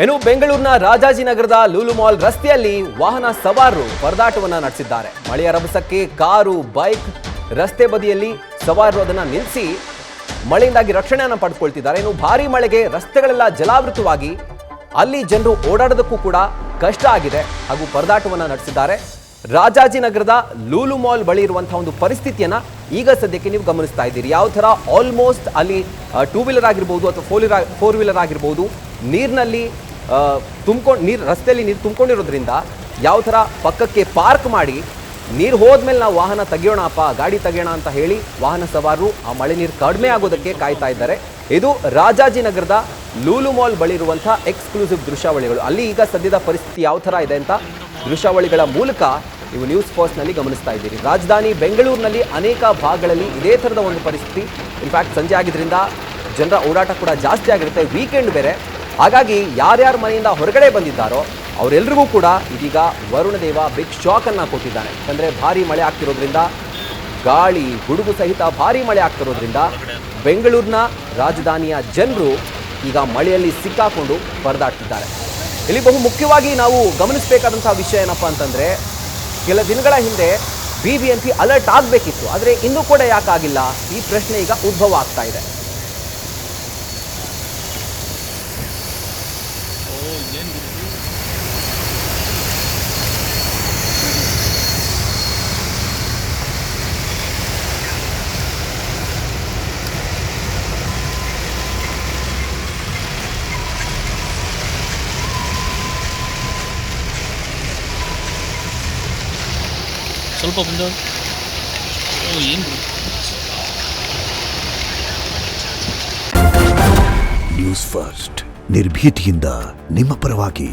ಇನ್ನು ಬೆಂಗಳೂರಿನ ರಾಜಾಜಿನಗರದ ಲೂಲು ಮಾಲ್ ರಸ್ತೆಯಲ್ಲಿ ವಾಹನ ಸವಾರರು ಪರದಾಟವನ್ನ ನಡೆಸಿದ್ದಾರೆ. ಮಳೆಯ ರಭಸಕ್ಕೆ ಕಾರು, ಬೈಕ್ ರಸ್ತೆ ಬದಿಯಲ್ಲಿ ಸವಾರರು ಅದನ್ನ ನಿಲ್ಲಿಸಿ ಮಳೆಯಿಂದಾಗಿ ರಕ್ಷಣೆಯನ್ನು ಪಡೆದುಕೊಳ್ತಿದ್ದಾರೆ. ಇನ್ನು ಭಾರಿ ಮಳೆಗೆ ರಸ್ತೆಗಳೆಲ್ಲ ಜಲಾವೃತವಾಗಿ ಅಲ್ಲಿ ಜನರು ಓಡಾಡೋದಕ್ಕೂ ಕೂಡ ಕಷ್ಟ ಆಗಿದೆ ಹಾಗೂ ಪರದಾಟವನ್ನ ನಡೆಸಿದ್ದಾರೆ. ರಾಜಾಜಿನಗರದ ಲೂಲು ಮಾಲ್ ಬಳಿ ಇರುವಂತಹ ಒಂದು ಪರಿಸ್ಥಿತಿಯನ್ನ ಈಗ ಸದ್ಯಕ್ಕೆ ನೀವು ಗಮನಿಸ್ತಾ ಇದ್ದೀರಿ. ಯಾವ ಥರ ಆಲ್ಮೋಸ್ಟ್ ಅಲ್ಲಿ 2 ವೀಲರ್ ಆಗಿರ್ಬೋದು ಅಥವಾ 4 ವೀಲರ್ ಆಗಿರ್ಬೋದು ನೀರಿನಲ್ಲಿ ರಸ್ತೆಯಲ್ಲಿ ನೀರು ತುಂಬಿಕೊಂಡಿರೋದ್ರಿಂದ ಯಾವ ಥರ ಪಕ್ಕಕ್ಕೆ ಪಾರ್ಕ್ ಮಾಡಿ ನೀರು ಹೋದ್ಮೇಲೆ ನಾವು ವಾಹನ ತೆಗೆಯೋಣಪ್ಪ, ಗಾಡಿ ತೆಗೆಯೋಣ ಅಂತ ಹೇಳಿ ವಾಹನ ಸವಾರರು ಆ ಮಳೆ ನೀರು ಕಡಿಮೆ ಆಗೋದಕ್ಕೆ ಕಾಯ್ತಾ ಇದ್ದಾರೆ. ಇದು ರಾಜಾಜಿನಗರದ ಲೂಲು ಮಾಲ್ ಬಳಿ ಇರುವಂತಹ ಎಕ್ಸ್ಕ್ಲೂಸಿವ್ ದೃಶ್ಯಾವಳಿಗಳು. ಅಲ್ಲಿ ಈಗ ಸದ್ಯದ ಪರಿಸ್ಥಿತಿ ಯಾವ ಥರ ಇದೆ ಅಂತ ದೃಶ್ಯಾವಳಿಗಳ ಮೂಲಕ ನೀವು ನ್ಯೂಸ್ ಫಸ್ಟ್ನಲ್ಲಿ ಗಮನಿಸ್ತಾ ಇದ್ದೀರಿ. ರಾಜಧಾನಿ ಬೆಂಗಳೂರಿನಲ್ಲಿ ಅನೇಕ ಭಾಗಗಳಲ್ಲಿ ಇದೇ ಥರದ ಒಂದು ಪರಿಸ್ಥಿತಿ. ಇನ್ಫ್ಯಾಕ್ಟ್ ಸಂಜೆ ಆಗಿದ್ರಿಂದ ಜನರ ಓಡಾಟ ಕೂಡ ಜಾಸ್ತಿ ಆಗಿರುತ್ತೆ, ವೀಕೆಂಡ್ ಬೇರೆ. ಹಾಗಾಗಿ ಯಾರ್ಯಾರ ಮನೆಯಿಂದ ಹೊರಗಡೆ ಬಂದಿದ್ದಾರೋ ಅವರೆಲ್ಲರಿಗೂ ಕೂಡ ಇದೀಗ ವರುಣದೇವ ಬಿಗ್ ಶಾಕನ್ನು ಕೊಟ್ಟಿದ್ದಾನೆ. ಯಾಕಂದರೆ ಭಾರಿ ಮಳೆ ಆಗ್ತಿರೋದ್ರಿಂದ, ಗಾಳಿ ಗುಡುಗು ಸಹಿತ ಭಾರಿ ಮಳೆ ಆಗ್ತಿರೋದ್ರಿಂದ ಬೆಂಗಳೂರಿನ ರಾಜಧಾನಿಯ ಜನರು ಈಗ ಮಳೆಯಲ್ಲಿ ಸಿಕ್ಕಾಕೊಂಡು ಪರದಾಡ್ತಿದ್ದಾರೆ. ಇಲ್ಲಿ ಬಹು ಮುಖ್ಯವಾಗಿ ನಾವು ಗಮನಿಸಬೇಕಾದಂತಹ ವಿಷಯ ಏನಪ್ಪ ಅಂತಂದರೆ, ಕೆಲ ದಿನಗಳ ಹಿಂದೆ BBMP ಅಲರ್ಟ್ ಆಗಬೇಕಿತ್ತು, ಆದರೆ ಇನ್ನೂ ಕೂಡ ಯಾಕಾಗಿಲ್ಲ, ಈ ಪ್ರಶ್ನೆ ಈಗ ಉದ್ಭವ ಆಗ್ತಾ ಇದೆ. ಸ್ವಲ್ಪ ಮುಂದೆ ಏನು ನ್ಯೂಸ್ ಫಸ್ಟ್ ನಿರ್ಭೀತಿಯಿಂದ ನಿಮ್ಮ ಪರವಾಗಿ.